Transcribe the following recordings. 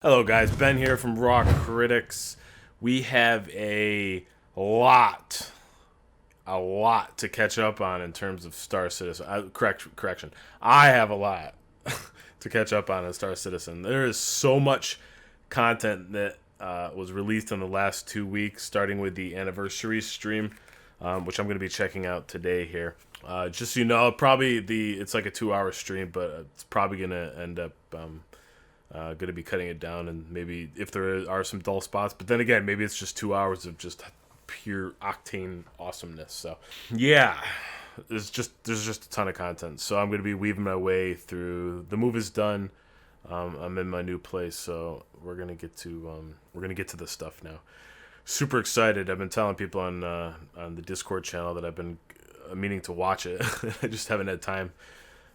Hello guys, Ben here from Rawcritics. We have a lot to catch up on in terms of Star Citizen. Correction. I have a lot to catch up on in Star Citizen. There is so much content that was released in the last 2 weeks, starting with the anniversary stream, which I'm going to be checking out today here. Just so you know, it's like a 2-hour stream, but it's probably going to end up going to be cutting it down, and maybe if there are some dull spots, but then again, maybe it's just 2 hours of just pure octane awesomeness. So yeah, there's just a ton of content. So I'm going to be weaving my way through. The move is done. I'm in my new place, so we're gonna get to this stuff now. Super excited. I've been telling people on the Discord channel that I've been meaning to watch it. I just haven't had time.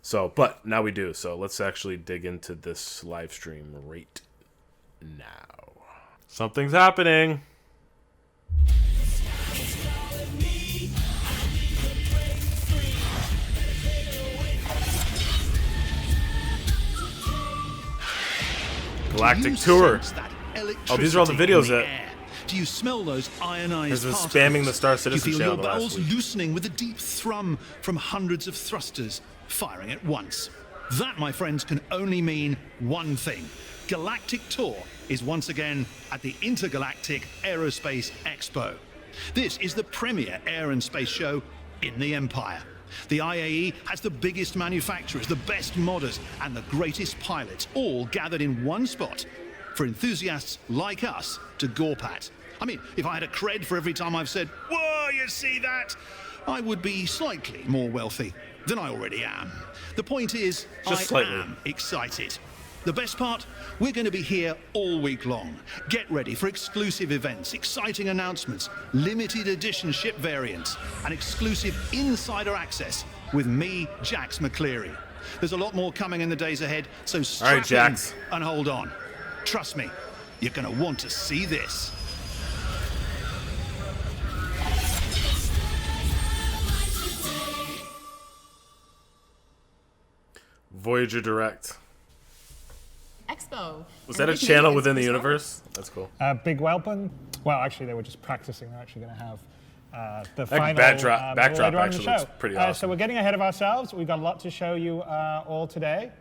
So, but now we do. So let's actually dig into this live stream right now. Something's happening. Galactic Tour. Oh, these are all the videos that... Do you smell those ionized particles? Spamming the Star Citizen channel. channel. You feel your bowels loosening with a deep thrum from hundreds of thrusters firing at once. That, my friends, can only mean one thing. Galactic Tour is once again at the Intergalactic Aerospace Expo. This is the premier air and space show in the Empire. The IAE has the biggest manufacturers, the best modders, and the greatest pilots, all gathered in one spot for enthusiasts like us to gawp at. I mean, if I had a cred for every time I've said, "Whoa, you see that?" I would be slightly more wealthy than I already am. The point is, I am excited. The best part, we're going to be here all week long. Get ready for exclusive events, exciting announcements, limited edition ship variants, and exclusive insider access with me, Jax McCleary. There's a lot more coming in the days ahead, so strap in and hold on. Trust me, you're going to want to see this. Voyager Direct. Expo. Was that a channel within the universe? That's cool. Big Welcome. Well, actually, they were just practicing. They're actually going to have the final backdrop actually looks pretty awesome. So we're getting ahead of ourselves. We've got a lot to show you all today.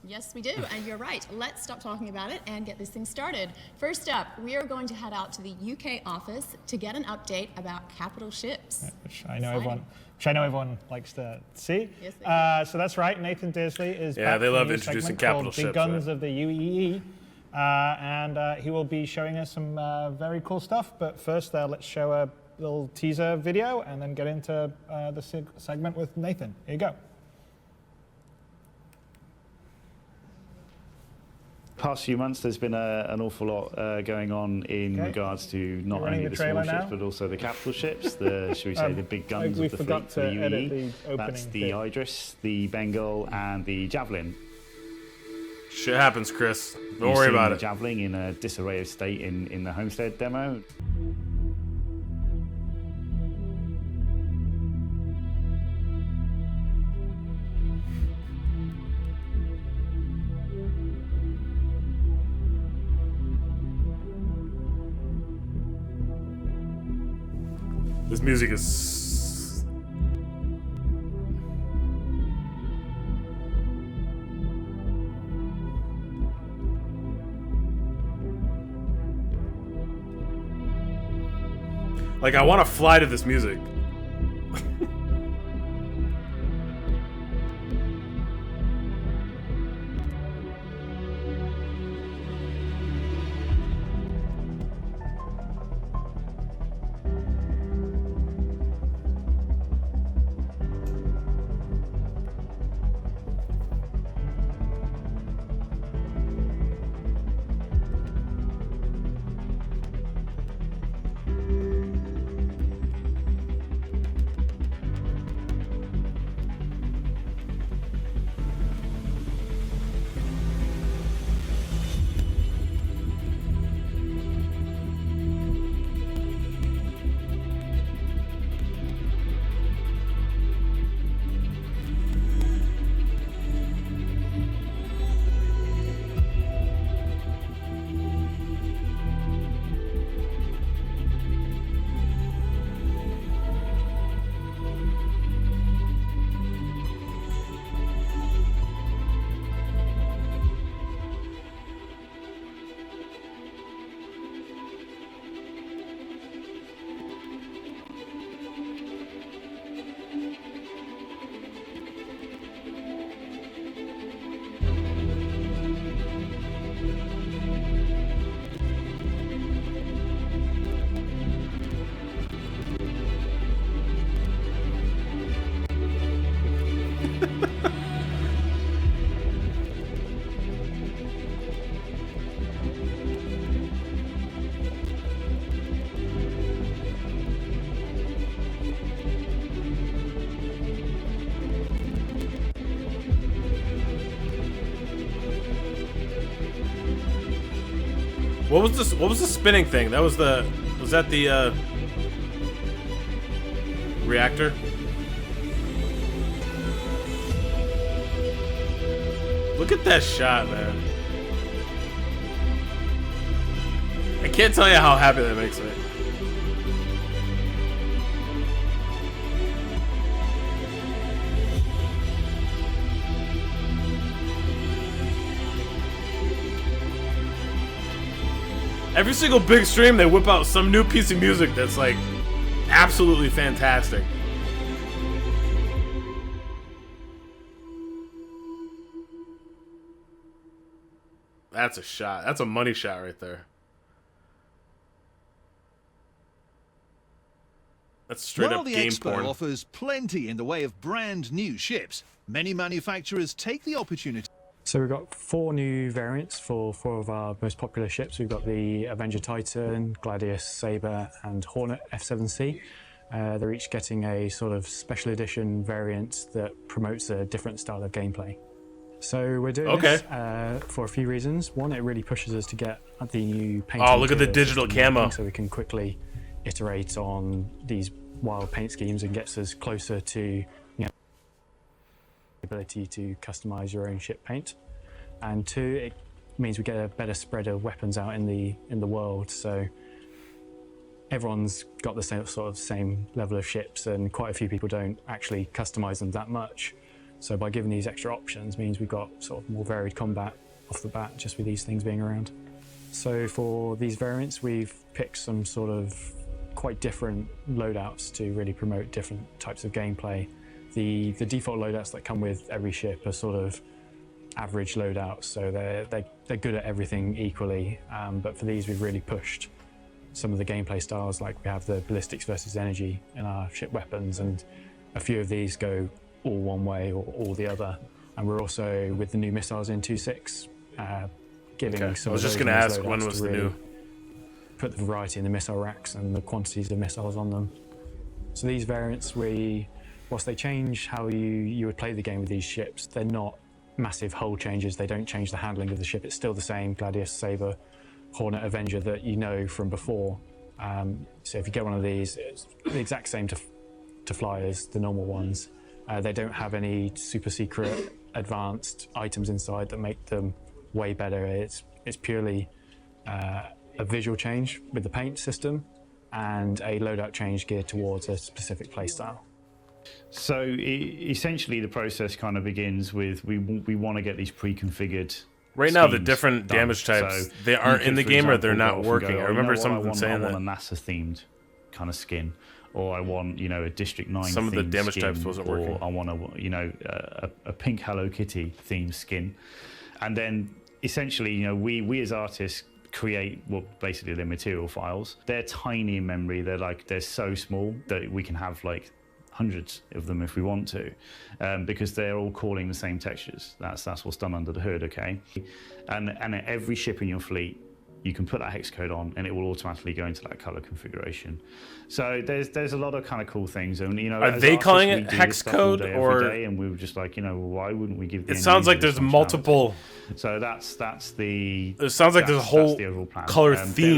Yes, we do, and you're right. Let's stop talking about it and get this thing started. First up, we are going to head out to the UK office to get an update about capital ships. Which I know everyone likes to see. Yes, so that's right. Nathan Disley is back they love introducing capital ships. Big Guns of the UEE, and he will be showing us some very cool stuff. But first, let's show a little teaser video and then get into the segment with Nathan. Here you go. Past few months, there's been an awful lot going on in regards to not only the small ships, but also the capital ships, should we say, the big guns of the fleet for the UEE. That's the Idris, the Bengal, and the Javelin. Shit happens, Chris. Don't worry about it. The Javelin in a disarray of state in the Homestead demo. This music is... like, I want to fly to this music. What was this? What was the spinning thing? That was the. Was that the reactor? Look at that shot, man. I can't tell you how happy that makes me. Every single big stream, they whip out some new piece of music that's like absolutely fantastic. That's a shot. That's a money shot right there. That's straight up game porn. While the Expo offers plenty in the way of brand new ships, many manufacturers take the opportunity. So we've got 4 new variants for 4 of our most popular ships. We've got the Avenger Titan, Gladius Sabre, and Hornet F7C. They're each getting a sort of special edition variant that promotes a different style of gameplay. So we're doing this for a few reasons. One, it really pushes us to get the new paint. Oh, look at the digital camo. So we can quickly iterate on these wild paint schemes and gets us closer to ability to customize your own ship paint. And 2, it means we get a better spread of weapons out in the world, so everyone's got the same level of ships, and quite a few people don't actually customize them that much. So by giving these extra options means we've got sort of more varied combat off the bat just with these things being around. So for these variants, we've picked some sort of quite different loadouts to really promote different types of gameplay. The default loadouts that come with every ship are sort of average loadouts, so they're good at everything equally. But for these, we've really pushed some of the gameplay styles, like we have the ballistics versus energy in our ship weapons, and a few of these go all one way or all the other. And we're also, with the new missiles in 2.6, giving some. I was just going to ask, when was the new? Put the variety in the missile racks and the quantities of missiles on them. So these variants, whilst they change how you would play the game with these ships, they're not massive hull changes. They don't change the handling of the ship. It's still the same Gladius, Sabre, Hornet, Avenger that you know from before. So if you get one of these, it's the exact same to fly as the normal ones. They don't have any super secret advanced items inside that make them way better. It's purely a visual change with the paint system and a loadout change geared towards a specific playstyle. So essentially the process kind of begins with we want to get these pre-configured. Right now, the different damage types, they aren't in the game or they're not working. I remember some of them saying that. I want a NASA-themed kind of skin, or I want, a District 9 some of the damage skin, types wasn't working. Or I want a pink Hello Kitty themed skin. And then essentially, we as artists create basically the material files. They're tiny in memory. They're so small that we can have hundreds of them if we want to, because they're all calling the same textures. That's what's done under the hood, okay? And at every ship in your fleet, you can put that hex code on and it will automatically go into that color configuration. So there's a lot of kind of cool things. And are they calling it hex code, or every day, and we were just like, why wouldn't we give? It sounds like there's multiple. So that's the. It sounds like there's a whole color theme.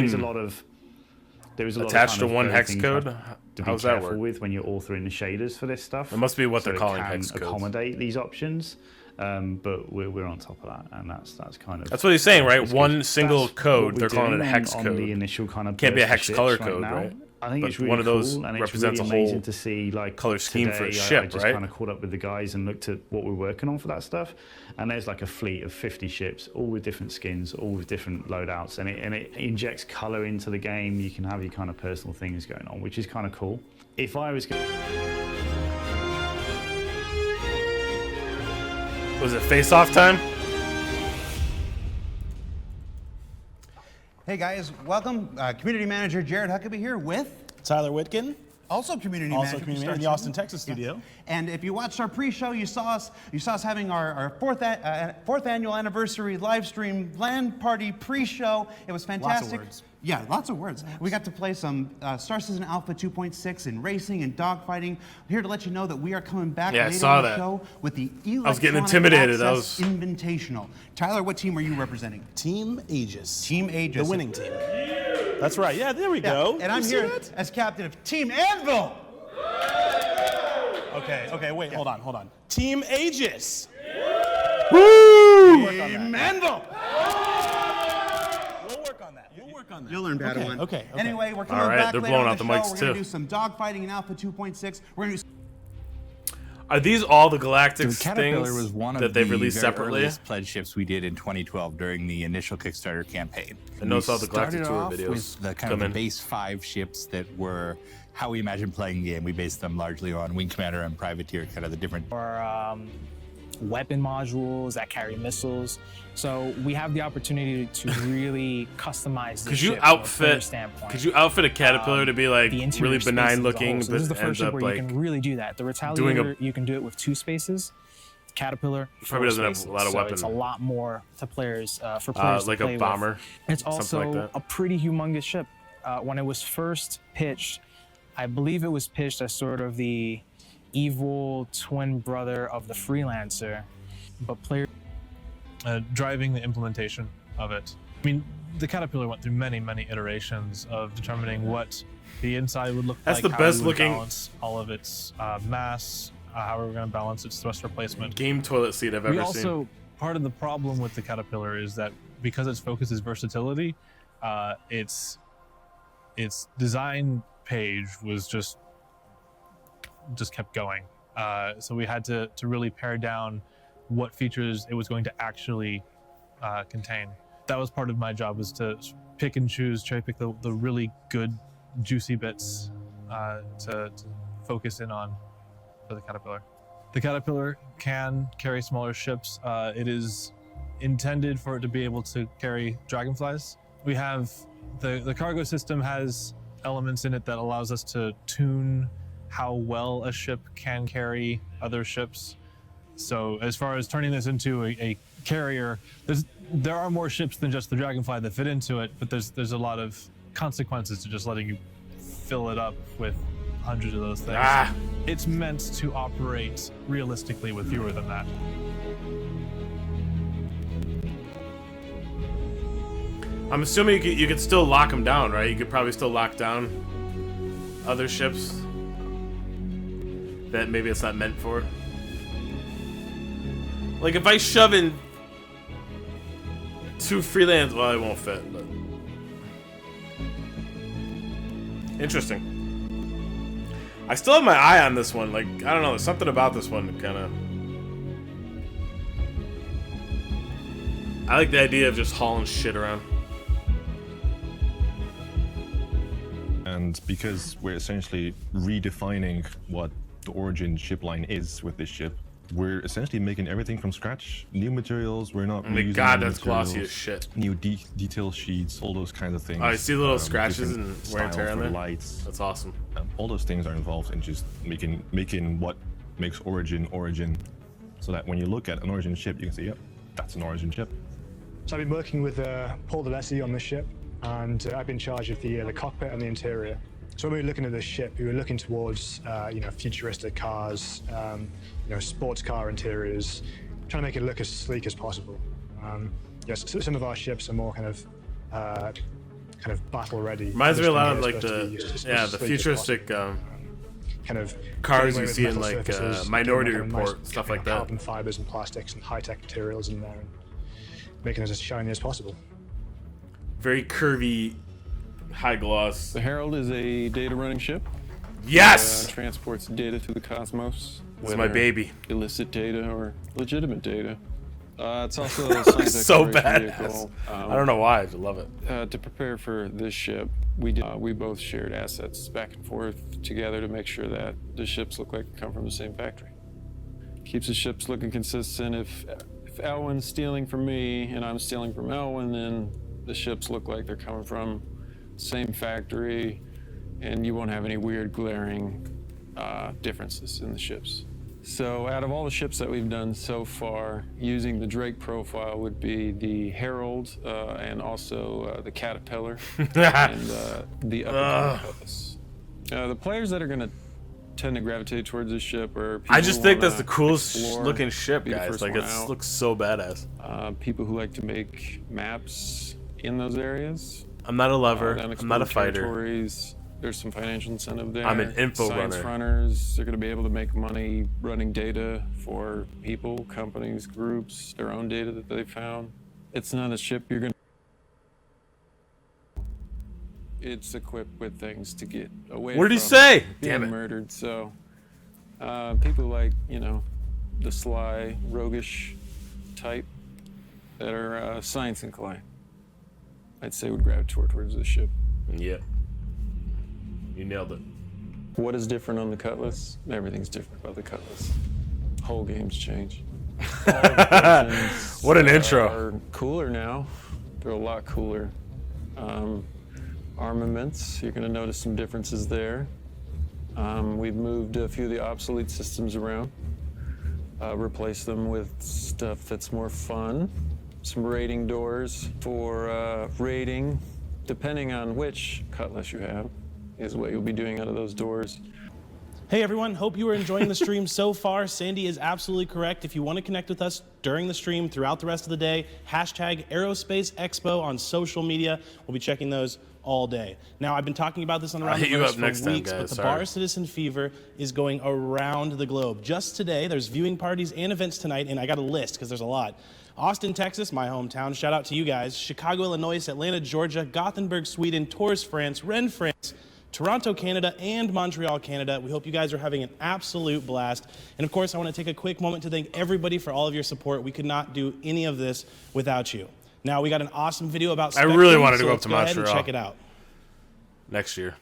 There is a lot attached to one hex code. How's that work? With when you're authoring the shaders for this stuff. It must be what they're calling hex codes. Accommodate these options, but we're on top of that, and that's kind of. That's what he's saying, right? One single code, they're calling it a hex code. The initial kind of can't be a hex color code, right? I think it's really one of those cool, and represents it's really a whole amazing to see color scheme today, for a ship, I just kind of caught up with the guys and looked at what we're working on for that stuff, and there's a fleet of 50 ships, all with different skins, all with different loadouts, and it injects color into the game. You can have your kind of personal things going on, which is kind of cool. If I was Was it face-off time? Hey guys, welcome. Community Manager Jared Huckabee here with Tyler Whitkin. Also community Also manager. community in the Austin, Texas studio. Yes. And if you watched our pre-show, you saw us having our fourth annual anniversary live stream LAN party pre-show. It was fantastic. Lots of words. Yeah, lots of words. We got to play some Star Citizen Alpha 2.6 in racing and dogfighting. Here to let you know that we are coming back later in the show with the Electronic I was getting intimidated. Access Invitational. Tyler, what team are you representing? Team Aegis. Team Aegis. The winning team. That's right. Yeah, there we go. And I'm here as captain of Team Anvil. Okay, wait, hold on. Team Aegis. Woo! Team Anvil. We'll work on that. You'll learn Padawan. Okay. Anyway, we're coming back later on the show. We're going to do some dogfighting in Alpha 2.6. We're going to do. Are these all the Galactics Caterpillar things was one that of they've the released very separately? earliest pledge ships we did in 2012 during the initial Kickstarter campaign. I noticed all the Galactic started Tour off videos with the kind of the base 5 ships that were how we imagined playing the game. We based them largely on Wing Commander and Privateer, kind of the different. Or weapon modules that carry missiles. So we have the opportunity to really customize the ship from a player standpoint. Could you outfit a Caterpillar to be like really benign looking, so this is the but first ends ship up where like you can really do that. The Retaliator, you can do it with 2 spaces. Caterpillar probably doesn't have a lot of so weapons. It's a lot more to players for players like to play a bomber. With. It's also like that. a pretty humongous ship. When it was first pitched, I believe it was pitched as sort of the evil twin brother of the Freelancer, but players driving the implementation of it. I mean, the Caterpillar went through many iterations of determining what the inside would look That's like. the best looking. Balance all of its mass. How are we going to balance its thruster placement? Game toilet seat I've ever seen. Part of the problem with the Caterpillar is that because its focus is versatility, its design page was just kept going. So we had to really pare down what features it was going to actually contain. That was part of my job, was to pick and choose, cherry pick the really good, juicy bits to focus in on for the Caterpillar. The Caterpillar can carry smaller ships. It is intended for it to be able to carry dragonflies. We have the cargo system has elements in it that allows us to tune how well a ship can carry other ships. So as far as turning this into a carrier, there are more ships than just the Dragonfly that fit into it, but there's a lot of consequences to just letting you fill it up with hundreds of those things. It's meant to operate realistically with fewer than that. I'm assuming you could still lock them down, right? You could probably still lock down other ships that maybe it's not meant for. Like if I shove in 2 freelance, well, it won't fit, but interesting. I still have my eye on this one. Like, I don't know, there's something about this one that kind of. I like the idea of just hauling shit around. And because we're essentially redefining what the Origin ship line is with this ship, we're essentially making everything from scratch. New materials, we're not reusing God, that's glossy as shit. New detail sheets, all those kinds of things. Oh, I see little scratches and wear and tear on there. Lights. That's awesome. All those things are involved in just making what makes Origin, so that when you look at an Origin ship, you can say, yep, that's an Origin ship. So I've been working with Paul DeLessi on this ship, and I've been in charge of the cockpit and the interior. So when we were looking at this ship, we were looking towards futuristic cars, sports car interiors, trying to make it look as sleek as possible. Yes, so some of our ships are more kind of battle ready. Reminds me a lot of like the futuristic kind of cars you see in like Minority Report, nice, stuff like that. Carbon fibers and plastics and high-tech materials in there, and making it as shiny as possible. Very curvy, high gloss. The Herald is a data running ship. Yes! Transports data to the cosmos. It's my baby. Illicit data or legitimate data. It's also a science so exploration badass. vehicle. I don't know why, I just love it. To prepare for this ship, we both shared assets back and forth together to make sure that the ships look like they come from the same factory. Keeps the ships looking consistent. If Elwin's stealing from me and I'm stealing from Elwin, then the ships look like they're coming from the same factory, and you won't have any weird glaring differences in the ships. So out of all the ships that we've done so far, using the Drake profile would be the Herald and also the Caterpillar and the Upper Cutlass. The players that are going to tend to gravitate towards this ship are people I just think that's the coolest explore, looking ship, guys. Like, it out. looks so badass. People who like to make maps in those areas. I'm not a lover. I'm not a fighter. Territories. There's some financial incentive there. I'm an info Science runner. runners, they're going to be able to make money running data for people, companies, groups, their own data that they found. It's not a ship you're going to... It's equipped with things to get away What did he from say? being Damn it. murdered. So people like, you know, the sly, roguish type that are science inclined, I'd say would gravitate towards this ship. Yep. You nailed it. What is different on the Cutlass? Everything's different about the Cutlass. Whole game's changed. What an intro. Are cooler now. They're a lot cooler. Armaments, you're going to notice some differences there. We've moved a few of the obsolete systems around, replaced them with stuff that's more fun. Some raiding doors for raiding, depending on which Cutlass you have, is what you'll be doing out of those doors. Hey everyone, hope you are enjoying the stream so far. Sandy is absolutely correct. If you want to connect with us during the stream, throughout the rest of the day, hashtag Aerospace Expo on social media. We'll be checking those all day. Now, I've been talking about this on the Round the Verse for weeks, but the Bar Citizen Fever is going around the globe. Just today, there's viewing parties and events tonight, and I got a list because there's a lot. Austin, Texas, my hometown, shout out to you guys. Chicago, Illinois, Atlanta, Georgia, Gothenburg, Sweden, Tours, France, Rennes, France, Toronto, Canada, and Montreal, Canada. We hope you guys are having an absolute blast. And of course, I want to take a quick moment to thank everybody for all of your support. We could not do any of this without you. Now, we got an awesome video about Spectrum, I really wanted to so go up let's to go ahead Montreal. and check it out. Next year.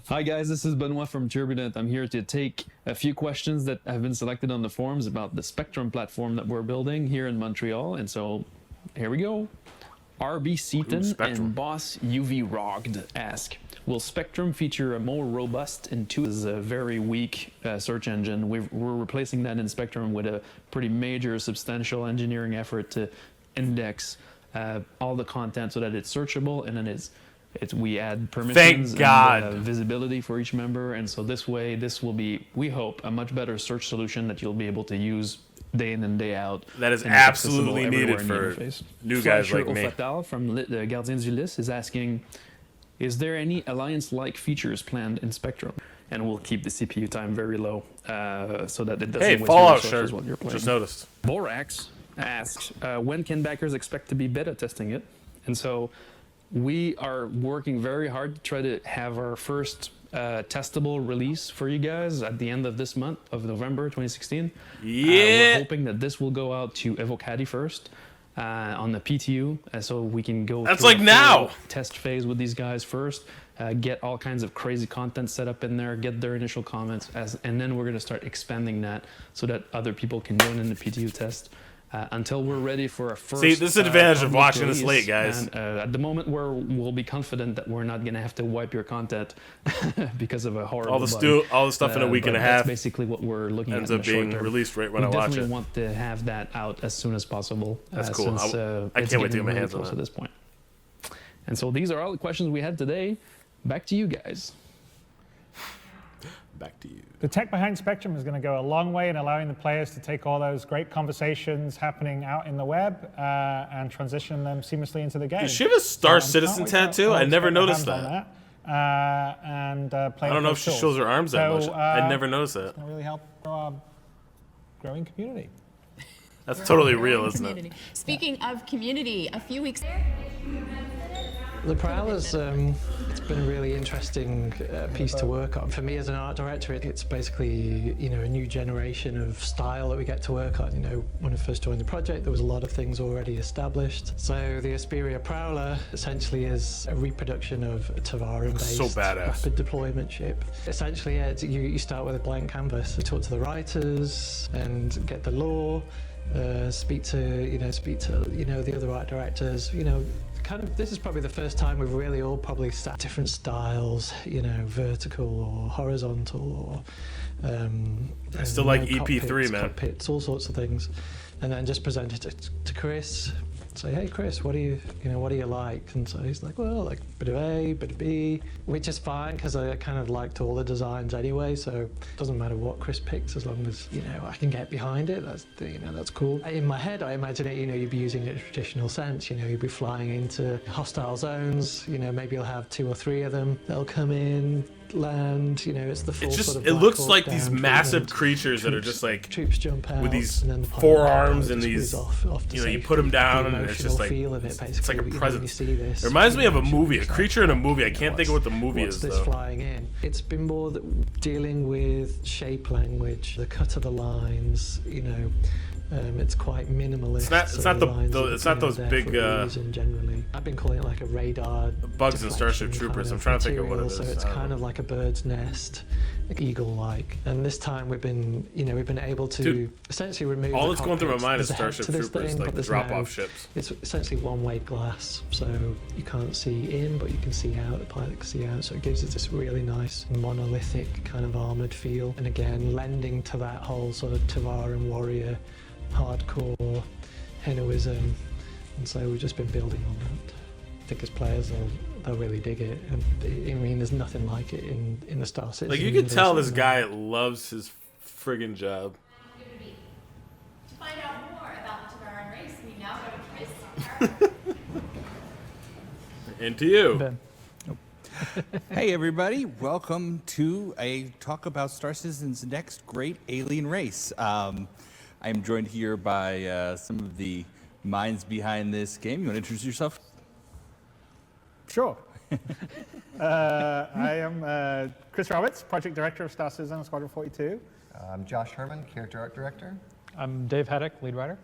Hi guys, this is Benoit from Turbulent. I'm here to take a few questions that have been selected on the forums about the Spectrum platform that we're building here in Montreal. And so, here we go. RB Seaton and Boss UV Rogged ask, will Spectrum feature a more robust and a very weak search engine? We're replacing that in Spectrum with a pretty major, substantial engineering effort to index all the content so that it's searchable, and then we add permissions and visibility for each member. And so this way, this will be, we hope, a much better search solution that you'll be able to use day in and day out. That is absolutely needed for new guys like me. Fatal from the Gardiens du Lys is asking, is there any Alliance-like features planned in Spectrum? And we'll keep the CPU time very low so that it doesn't waste Fallout resources while you're playing. just noticed. Borax asks, when can backers expect to be beta testing it? And so we are working very hard to try to have our first testable release for you guys at the end of this month of November 2016. We're hoping that this will go out to Evocati first on the PTU, so we can go That's through like a now test phase with these guys first, get all kinds of crazy content set up in there, get their initial comments, and then we're going to start expanding that so that other people can join in the PTU test. Until we're ready for a first. See, this is the advantage of watching this late, guys. And, at the moment, we'll be confident that we're not going to have to wipe your content because of a horrible all the stuff in a week and a half. That's basically what we're looking ends at. Ends up being released right when I watch it. We definitely want to have that out as soon as possible. That's cool. I can't wait to get my hands on it at this point. And so these are all the questions we had today. Back to you guys. Back to you. The tech behind Spectrum is going to go a long way in allowing the players to take all those great conversations happening out in the web and transition them seamlessly into the game. Does she have a Star Citizen tattoo? I never noticed that. Play I don't know if she shows her arms that much. I never noticed that. It's going to really help grow our growing community. That's totally real, isn't it? Speaking of community, a few weeks. The Prowler's it's been a really interesting piece to work on. For me as an art director, it's basically, you know, a new generation of style that we get to work on. You know, when I first joined the project, there was a lot of things already established. So the Asperia Prowler essentially is a reproduction of a Tavaran-based rapid deployment ship. Essentially, yeah, you start with a blank canvas. You talk to the writers and get the lore. Speak to the other art directors, this is probably the first time we've really all probably sat different styles, vertical or horizontal or I still like EP3, man. Cockpits, all sorts of things, and then just presented it to Chris. Say, hey Chris, what do you like? And so he's like, well, like bit of A, bit of B, which is fine because I kind of liked all the designs anyway. So it doesn't matter what Chris picks as long as I can get behind it. That's cool. In my head, I imagine it. You'd be using it in a traditional sense. You'd be flying into hostile zones. Maybe you'll have 2 or 3 of them. They'll come in, land. It's the full sort of. It looks like these massive creatures that are just like troops jump out with these and then the forearms and these. Off You put them down and it's just like it's like a presence. It reminds me of a movie, a creature in a movie. I can't think of what the movie is though. Flying in. It's been more dealing with shape language, the cut of the lines. It's quite minimalist. It's not those big. Generally, I've been calling it like a radar. Bugs in Starship Troopers. I'm trying to think of what it is. So it's kind of like a bird's nest, eagle-like. And this time we've been able to essentially remove. All that's going through my mind is Starship Troopers, like drop-off ships. It's essentially one-way glass, so you can't see in, but you can see out. The pilot can see out, so it gives us this really nice monolithic kind of armored feel. And again, lending to that whole sort of Tavaran warrior. Hardcore heroism, and so we've just been building on that. I think as players they'll really dig it, and there's nothing like it in the Star Citizen. Like you can tell this guy loves his friggin' job. To find out more about the Tavaran race, we now go to Chris. Into you. Ben. Hey everybody, welcome to a talk about Star Citizen's next great alien race. I am joined here by some of the minds behind this game. You want to introduce yourself? Sure. I am Chris Roberts, Project Director of Star Citizen and Squadron 42. I'm Josh Herman, Character Art Director. I'm Dave Haddock, Lead Writer.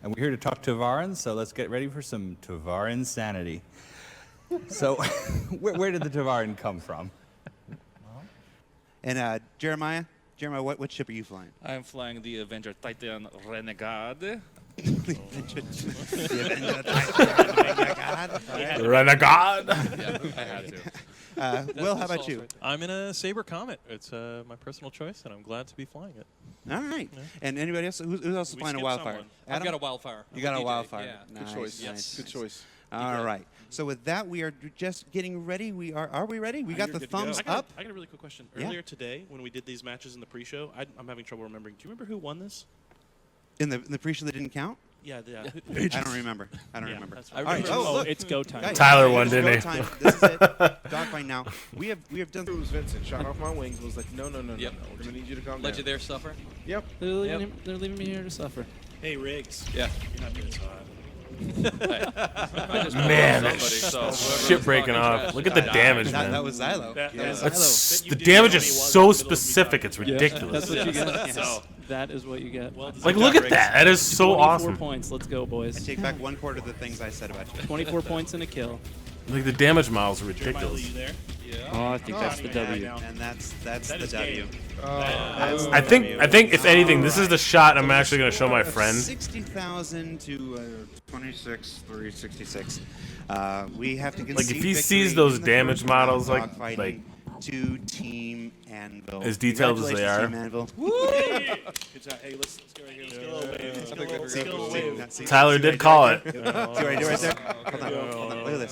And we're here to talk Tavaran, so let's get ready for some Tavaran sanity. So, where did the Tavaran come from? And Jeremiah, what ship are you flying? I'm flying the Avenger Titan Renegade. Renegade. Yeah, I had to. Will, how about you? I'm in a Saber Comet. It's my personal choice, and I'm glad to be flying it. All right. Yeah. And anybody else? Who else is flying a Wildfire? I've got a Wildfire. You got a Wildfire. Yeah. Nice, Good choice. Yes. Good choice. All right. So with that, we are just getting ready. Are we ready? We got the thumbs up. I got a really quick question. Earlier today, when we did these matches in the pre-show, I'm having trouble remembering. Do you remember who won this? In the pre-show that didn't count? Yeah. I don't remember. I don't remember. All right. Oh, look. It's go time. Guys, Tyler won, didn't he? This is it. Dogfight now. We have done. It was Vincent. Shot off my wings. Was like, no. Yep. We're gonna need you to calm down. Let you there suffer. Yep. They're leaving me here to suffer. Hey, Riggs. Yeah. You're not being so hot. Man, that shit breaking off. Look at the damage, man. That was Xylo. The damage is so specific, it's ridiculous. That's what you get. That is what you get. Like, look at that. That is so 24 awesome. points. Let's go, boys. I take back 1/4 of the things I said about you. 24 points and a kill. Like, the damage models are ridiculous. Oh, I think that's the W. And that's the W. I think if anything, this is the shot I'm actually going to show my friend. 60,000 to 26,366. We have to get. Like if he sees those damage models, like to Team Anvil. as detailed as they are. Team Anvil. Good job. Hey, let's go right here. Let's go. Tyler did call it. Do right there. Hold on. Look at this.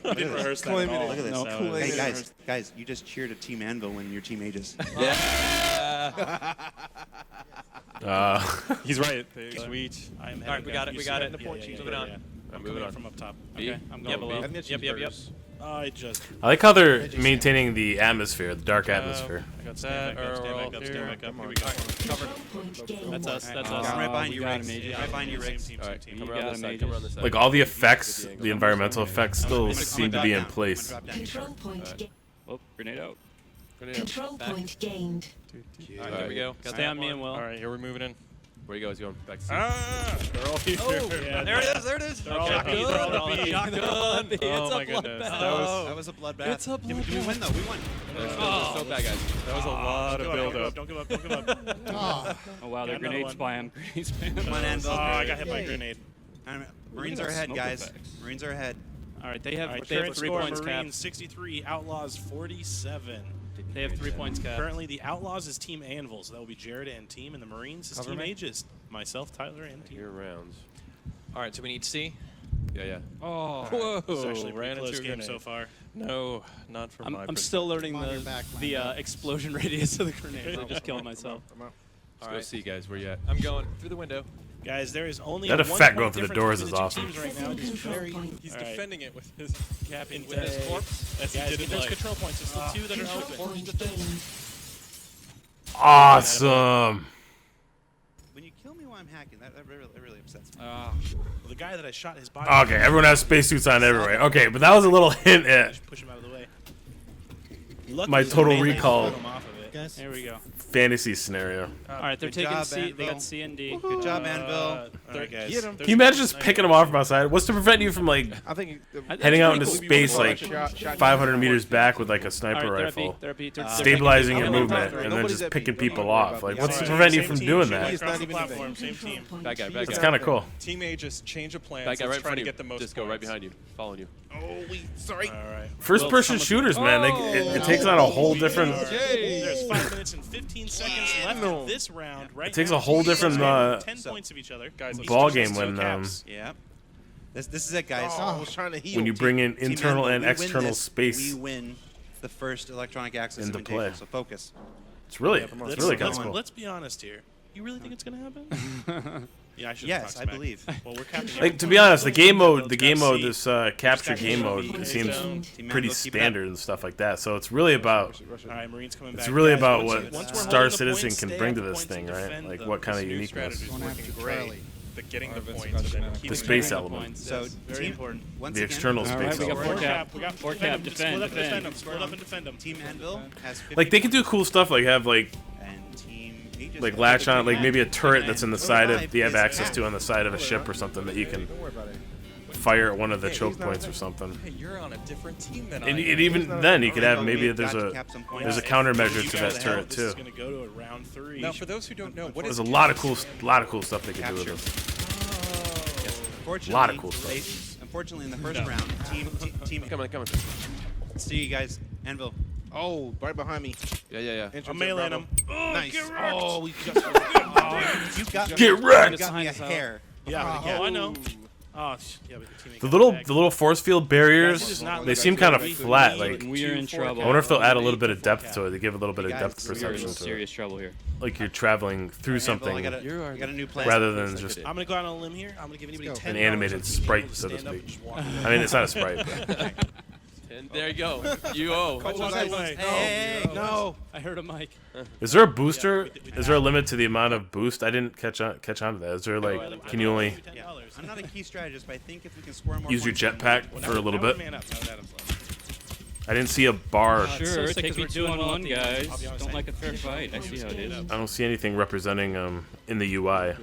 I didn't rehearse that at all. Look at this. Hey guys, you just cheered a Team Anvil when your team ages. Yeah. He's right. Sweet. All right, we got it. Moving on. I'm moving on from up top. Okay, I'm going below. Yep. I like how they're maintaining the atmosphere, the dark atmosphere. I got stand back up. Here we go. Cover. That's us. I'm right behind you, Riggs. Right behind you, Riggs. Cover on this side. Like all the effects, the environmental effects still seem to be in place. Control point. Oh, grenade out. Control point gained. All right, here we go. Stay on me and Will. All right, here we're moving in. Where you go? He's going back to sea. They're all here. Yeah, there it is. They're all shotgun. Oh my goodness. That was a bloodbath. It's a bloodbath. Did we win though? We won. So bad, guys. That was a lot of build-up. Don't give up. Oh wow, they're grenade spam. Come on, Anvil. I got hit by a grenade. Marines are ahead, guys. Marines are ahead. All right, they have Current 3 score, points, Cap. Marines 63, Outlaws 47. They have 3 points, Cap. Currently, the Outlaws is Team Anvil, so that will be Jared and Team, and the Marines is Cover Team me. Aegis. Myself, Tyler, and Team. Your rounds. All right, so we need C. Yeah. Oh, whoa! This is actually a pretty Ran close into a game grenade. so far. No, not from my I'm perspective. still learning the explosion radius of the grenade. I'm just killing myself. Let's go see, guys. Where you at? I'm going through the window. Guys, there is only That a effect 1 going point through the difference doors is between awesome. the two teams right now. It is very. He's All right. defending it with his cap In with his corpse. Guys, get those control points. There's still 2 that are open. Awesome. When you kill me while I'm hacking, that really upsets me. Well, the guy that I shot his body. Okay, everyone has spacesuits on everywhere. Okay, but that was a little hint at Just push him out of the way. my Luckily, Total the melee Recall pulled him off of it. There we go. fantasy scenario. All right, they're Good taking job, C. They Anvil. got C and D. Good job, Anvil. All right, guys. Get him. Can you imagine just picking them off from outside? What's to prevent you from like I think heading out into pretty cool. space like Shot 500 meters back with like a sniper All right, rifle, they're at B. They're stabilizing your taking- movement, and then Nobody's just at B. picking Don't people even worry off? about Like, that. what's to Yeah, prevent you same from team, doing same that? team. Across the It's not even platform, same team. Bad guy. It's kind of cool. Team A just change of plans. Bad guy right Let's in try front to of you. get the most Disco right points. behind you, following you. Oh, sorry. All right. First-person shooters, man, it takes on a whole different. There's 5 minutes and 15 seconds left in this round. Right It takes now, a whole two teams different are 10 points of each other. Guys, ball game when Yeah. This is it, guys. Oh, I was trying to heal. when you bring in Team internal Anvil, and we win external this, space We win the first electronic access into invitation, play. so focus. It's really kind of cool. Let's be honest here. You really think it's gonna happen? Yeah, I should. Yes, I believe. Well, we're capturing. Like, to be honest, the game mode, this capture game mode seems pretty standard and stuff like that. So it's really about, All right, Marines coming back. it's really Guys, about once what we're holding Star the Citizen points, can stay bring to at the this points and thing, right? defend Like, them. what kind of This new uniqueness? strategy's working great. The getting the points and then keeping The space the element. points. So, Yes, very team- important. Once The again, external All right, space we got element. four cap. We got Four defend cap, them. Split up and defend. defend them. Split up and defend them. Team Anvil has 50 Like, they can do cool stuff, like have like and Team Aegis like has latch on, 50. like maybe a turret that's in the side of you have Five access is to on the side of a ship or something that you can fire at one of the choke points or something. Hey, you're on a different team than I And am. even then, you could have maybe there's Got to a cap some points. there's a countermeasure You to guys that know turret this too. is gonna go to a round 3. Now, for those who don't know, what There's is a lot of cool stuff they could do with Capture. this. Yes, unfortunately, Lot of cool stuff. Unfortunately, in the first round, team. coming? See you guys, Anvil. Oh, right behind me. Yeah. Entrance I'm at mailing Bravo. him. Nice. Get wrecked. Oh, we just. You got Get wrecked. You got me a hair. Yeah, oh, I know. Oh, yeah, but the teammate The got little force field barriers, Guys, not they like seem that. kind of We flat. need Like, We are in trouble. I wonder if they'll add a little bit of depth to it. They give a little bit of Guys, depth We are perception in to it. serious trouble here. Like you're traveling through Anvil, something I got a new plan. rather than just I'm gonna go out on a limb here. I'm gonna give anybody 10 an animated sprite, so to speak. I mean, it's not a sprite. But And there you go. You owe. Hey, No. I heard a mic. is there a booster? Is there a limit to the amount of boost? I didn't catch on to that. Is there like, can you only Yeah. I'm not a key strategist, but I think if we can score more use your points, jetpack for a little bit? Man up. Now that Adam's left. I didn't see a bar. Sure, so sick take 'cause me we're 2-on-1, doing well at the end. guys. I'll be honest, Don't I like a fair fight. I see how it is. I don't see anything representing in the UI.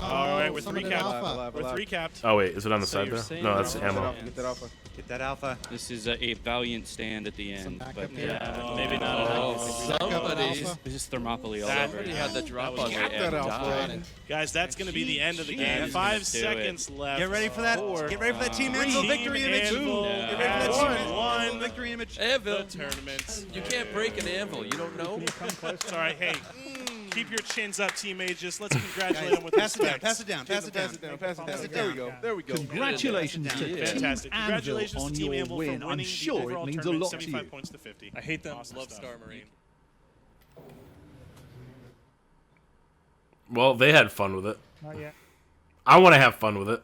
All right, we're 3 capped. We're 3 capped. Oh wait, is it on the So side you're there? saying No, that's that- ammo. Get that alpha. Get that alpha. This is a valiant stand at the end, but Maybe not. Oh, somebody's. This is Thermopylae all That- over. Somebody had the drop That on was me cap and that alpha. died. Guys, that's going to be the end of the game. That is 5 gonna do it. seconds left. Get ready for that. Get ready for that Team Anvil victory image. Anvil Get ready for that has Team Anvil won victory image. Anvil. the tournament. You can't break an anvil. You don't know? It's all right. Hey, keep your chins up, Team Aegis. Let's congratulate Guys, them with pass it down. respect. Pass it down. Pass it down. Pass it down. it There we down. go. There we go. Congratulations to Team Fantastic. Anvil Congratulations on to Team your Anvil win. for I'm winning sure the overall it means a tournament, lot to you. 75 points to 50. I hate them. Awesome Love stuff. Star Marine. Well, they had fun with it. Not yet. I want to have fun with it.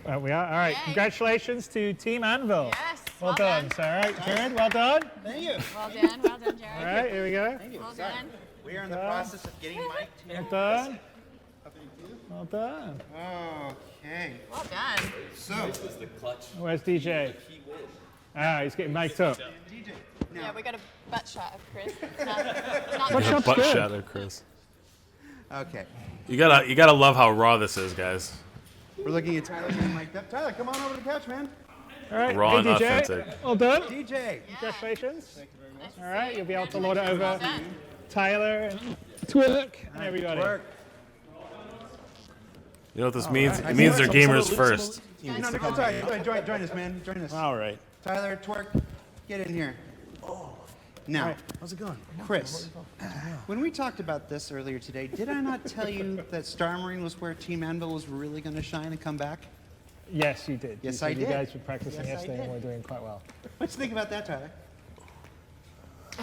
We are. All right. Yay. Congratulations to Team Anvil. Yes. Well done. So, all right, Jared, well done. Thank you. Well done, Jared. All right, here we go. Well done. We are in the process of getting mic'd here. Well done. Well done. Okay. Well done. So, Where's DJ? Ah, he's getting mic'd up. Yeah, we got a butt shot of Chris. Not Butt shot's Butt good. shatter, Chris. okay. You gotta love how raw this is, guys. We're looking at Tyler getting mic'd up. Tyler, come on over to the couch, man. All right, Raw hey, and DJ. authentic. Well done. DJ. Congratulations. All right, you'll be able to load it over Well done. Tyler and Twerk and everybody. Work. You know what this means? It means they're gamers first. No, it's all right. Join us, man. Join us. All right. Tyler, Twerk, get in here. Now, All right. How's it going? Chris, when we talked about this earlier today, did I not tell you that Star Marine was where Team Anvil was really going to shine and come back? Yes, you did. Yes, you I said did. You guys were practicing Yes, I yesterday and did. we're doing quite well. What do you think about that, Tyler?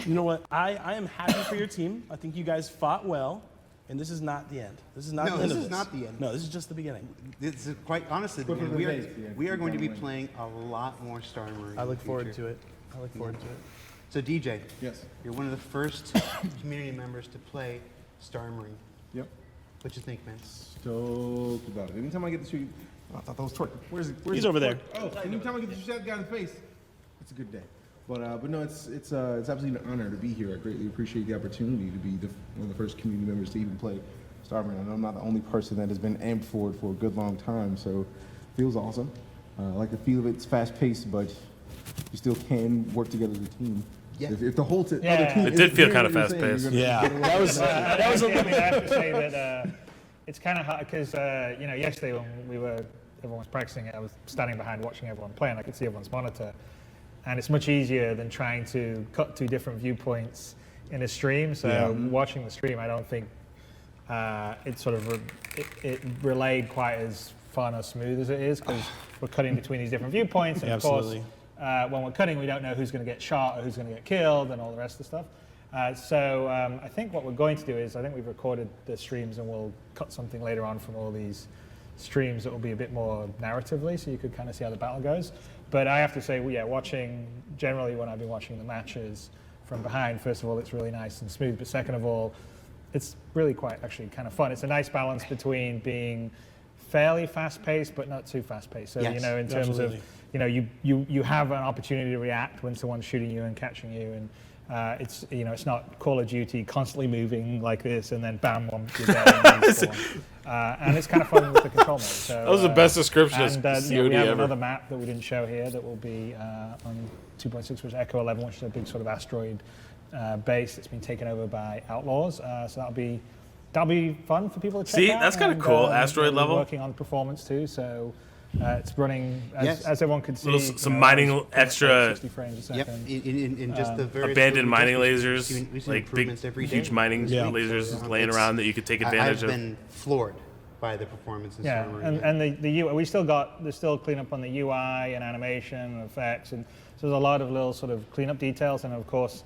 You know what? I am happy for your team. I think you guys fought well, and this is not the end. This is not No, the end this of is not the end. No, this is just the beginning. This is quite honestly, we are going to be playing a lot more Star Marine. I look forward to it. I look forward to it. So DJ, yes, you're one of the first community members to play Star Marine. Yep. What you think, man? Stoked about it. Anytime I get to shoot, I thought that was Twerk. Where's He's over there. Oh, anytime I get to shoot that guy in the face, it's a good day. But no, it's absolutely an honor to be here. I greatly appreciate the opportunity to be one of the first community members to even play Star Marine. I know I'm not the only person that has been amped for it for a good long time, so it feels awesome. I like the feel of it. It's fast paced, but you still can work together as a team. Yeah. If the whole other team, It did feel kind of fast paced. Yeah, that was a I mean, I have to say that it's kind of hard because yesterday when everyone was practicing it, I was standing behind watching everyone play, and I could see everyone's monitor, and it's much easier than trying to cut two different viewpoints in a stream. So watching the stream, I don't think it relayed quite as fun or smooth as it is because we're cutting between these different viewpoints, and of course. When we're cutting, we don't know who's going to get shot or who's going to get killed and all the rest of the stuff. So I think what we're going to do is I think we've recorded the streams and we'll cut something later on from all these streams that will be a bit more narratively so you could kind of see how the battle goes. But I have to say, watching, generally when I've been watching the matches from behind, first of all, it's really nice and smooth. But second of all, it's really quite actually kind of fun. It's a nice balance between being fairly fast-paced but not too fast-paced. So, Yes, in terms of you have an opportunity to react when someone's shooting you and catching you, and it's not Call of Duty constantly moving like this and then bam, you're dead. And it's kind of fun with the control mode. So, that was the best description of and, COD we have ever. another map that we didn't show here that will be on 2.6, which is Echo 11, which is a big sort of asteroid base that's been taken over by outlaws. So that'll be fun for people to check out. See, that's kind of cool. Asteroid we're level. Working on performance too, so. It's running, as everyone could see. Some mining extra. 60 frames a second. Yep, in just the various abandoned mining lasers, we've seen like big, improvements every day. huge mining lasers laying around that you could take advantage of. I've been floored by the performance in Star Marine. and the UI, there's still cleanup on the UI and animation and effects, and so there's a lot of little sort of cleanup details, and of course,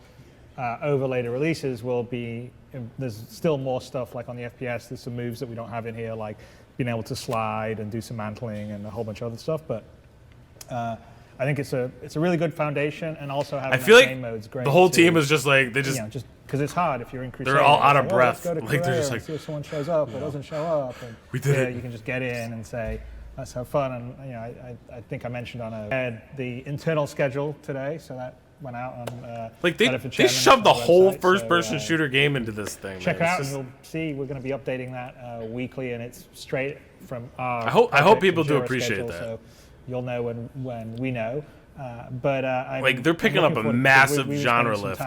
over later releases will be, there's still more stuff like on the FPS, there's some moves that we don't have in here, like being able to slide and do some mantling and a whole bunch of other stuff, but I think it's a really good foundation, and also having I feel like game mode's great. the whole team is just like they just because it's hard if you're in Crusader. They're all out of let's breath. go to Like they're just Korea and like, see if someone shows up or doesn't show up. And we did it. You can just get in and say, let's have fun. And I think I mentioned the internal schedule today, so that went out on they shoved the whole first-person shooter game into this thing. Check it man. out, and you'll see we're going to be updating that weekly, and it's straight from our. I hope people do Jira appreciate schedule, that. So you'll know when we know. But they're picking up a massive genre lift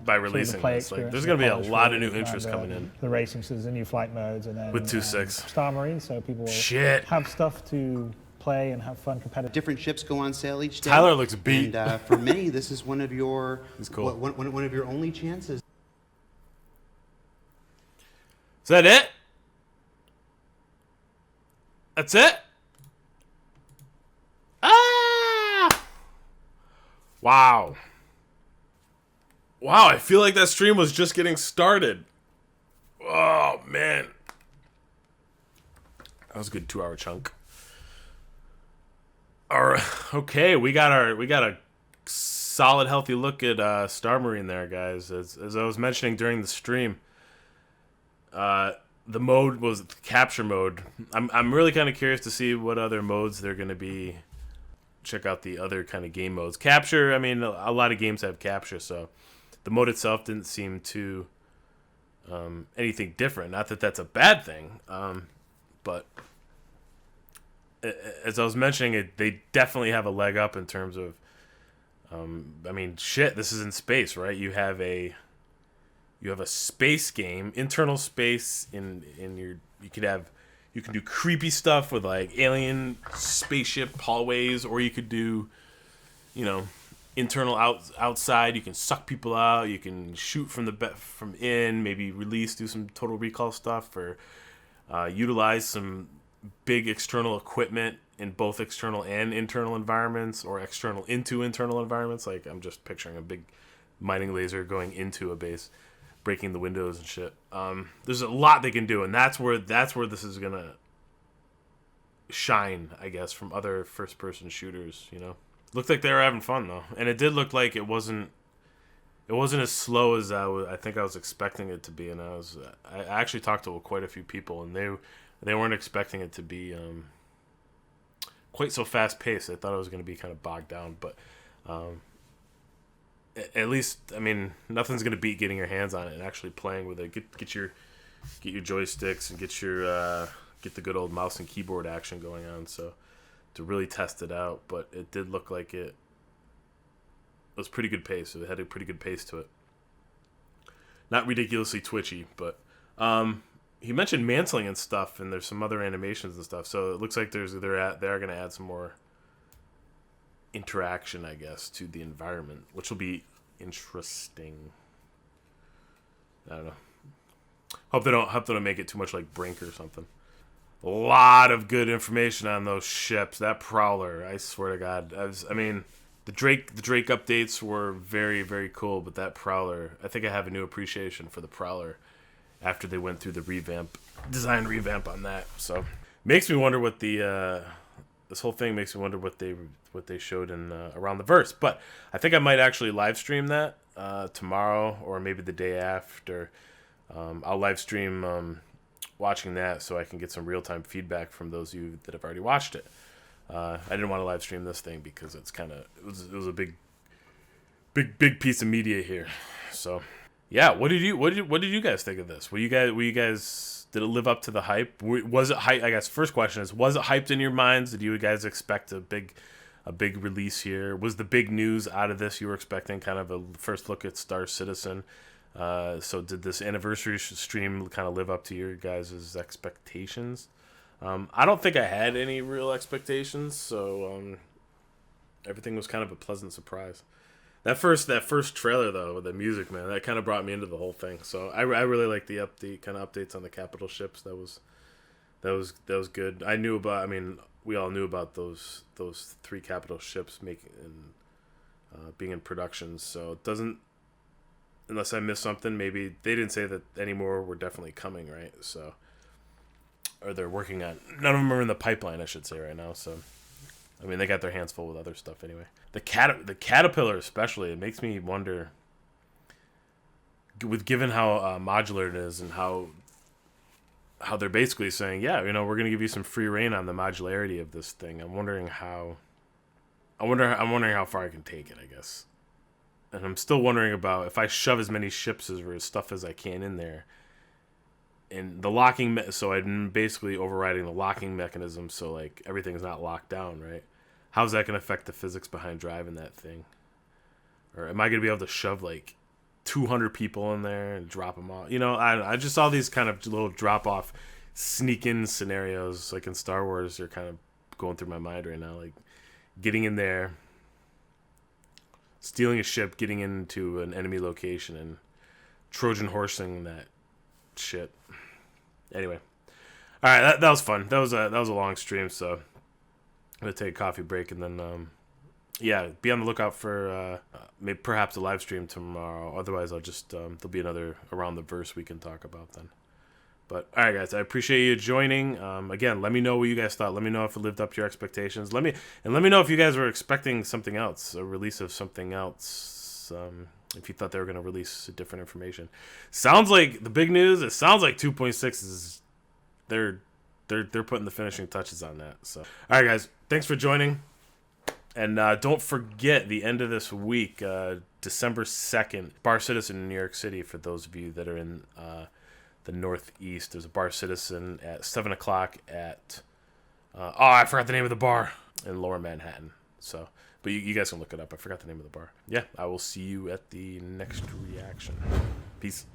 by releasing this. Like, there's going to be a lot of new interest coming in. The racing, so there's the new flight modes, and then with 2.6 Star Marine, so people will have stuff to play and have fun competitive. Different ships go on sale each day. Tyler looks beat. And for many, this is one of your cool. one of your only chances. Is that it? That's it? Wow. Wow, I feel like that stream was just getting started. Oh, man. That was a good 2-hour chunk. All right. Okay, we got a solid, healthy look at Star Marine there, guys. As I was mentioning during the stream, the mode was capture mode. I'm really kind of curious to see what other modes they're going to be. Check out the other kind of game modes. Capture, I mean, a lot of games have capture, so the mode itself didn't seem to anything different. Not that that's a bad thing, but as I was mentioning, they definitely have a leg up in terms of, I mean, shit, this is in space, right? You have a space game, internal space in your. You could have You can do creepy stuff with like alien spaceship hallways, or you could do, internal outside. You can suck people out. You can shoot from from in. Maybe release, do some Total Recall stuff, or utilize some big external equipment in both external and internal environments, or external into internal environments. Like I'm just picturing a big mining laser going into a base, breaking the windows and shit. There's a lot they can do, and that's where this is gonna shine, I guess, from other first-person shooters. Looked like they were having fun though, and it did look like it wasn't as slow as I think I was expecting it to be. And I actually talked to quite a few people, and they weren't expecting it to be quite so fast-paced. They thought it was going to be kind of bogged down, but at least, I mean, nothing's gonna beat getting your hands on it and actually playing with it. Get your joysticks and get the good old mouse and keyboard action going on. So to really test it out, but it did look like it was pretty good pace. It had a pretty good pace to it. Not ridiculously twitchy, but he mentioned mantling and stuff, and there's some other animations and stuff. So it looks like they're going to add some more interaction, I guess, to the environment, which will be interesting. I don't know. Hope they don't make it too much like Brink or something. A lot of good information on those ships. That Prowler, I swear to God. The Drake updates were very, very cool, but that Prowler, I think I have a new appreciation for the Prowler after they went through the design revamp on that. So makes me wonder what this whole thing makes me wonder what they showed in Around the Verse. But I think I might actually live stream that tomorrow, or maybe the day after. I'll live stream watching that so I can get some real-time feedback from those of you that have already watched it. I didn't want to live stream this thing because it was a big piece of media here. So yeah, what did you guys think of this? Were you guys did it live up to the hype? Was it hype? I guess first question is, was it hyped in your minds? Did you guys expect a big release here? Was the big news out of this you were expecting kind of a first look at Star Citizen? So did this anniversary stream kind of live up to your guys' expectations? I don't think I had any real expectations, so everything was kind of a pleasant surprise. That first trailer though, with the music, man, that kind of brought me into the whole thing. So I really like the updates on the capital ships. That was good. We all knew about those 3 capital ships being in production. So it doesn't, unless I missed something, maybe they didn't say that any more were definitely coming, right? So, or they're working on. None of them are in the pipeline, I should say, right now. So, I mean, they got their hands full with other stuff anyway. The Caterpillar, especially, it makes me wonder. Given how modular it is and how they're basically saying, yeah, we're going to give you some free reign on the modularity of this thing. I'm wondering how far I can take it, I guess. And I'm still wondering about if I shove as many ships or stuff as I can in there. And the locking, so I'm basically overriding the locking mechanism, so like everything's not locked down, right? How's that going to affect the physics behind driving that thing? Or am I going to be able to shove like 200 people in there and drop them off? I just saw these kind of little drop-off, sneak-in scenarios, like in Star Wars, are kind of going through my mind right now. Like getting in there, stealing a ship, getting into an enemy location, and Trojan horsing that shit. Anyway, all right, that was fun. That was a long stream, so I'm gonna take a coffee break and then be on the lookout for maybe perhaps a live stream tomorrow. Otherwise, I'll just there'll be another Around the Verse we can talk about then. But all right, guys, I appreciate you joining. Again, let me know what you guys thought. Let me know if it lived up to your expectations. Let me know if you guys were expecting something else, a release of something else. If you thought they were going to release different information. Sounds like the big news. It sounds like 2.6 is they're putting the finishing touches on that. So all right, guys, thanks for joining. And don't forget the end of this week, December 2nd, Bar Citizen in New York City. For those of you that are in the Northeast, there's a Bar Citizen at 7 o'clock at I forgot the name of the bar in Lower Manhattan. So, but you guys can look it up. I forgot the name of the bar. Yeah, I will see you at the next reaction. Peace.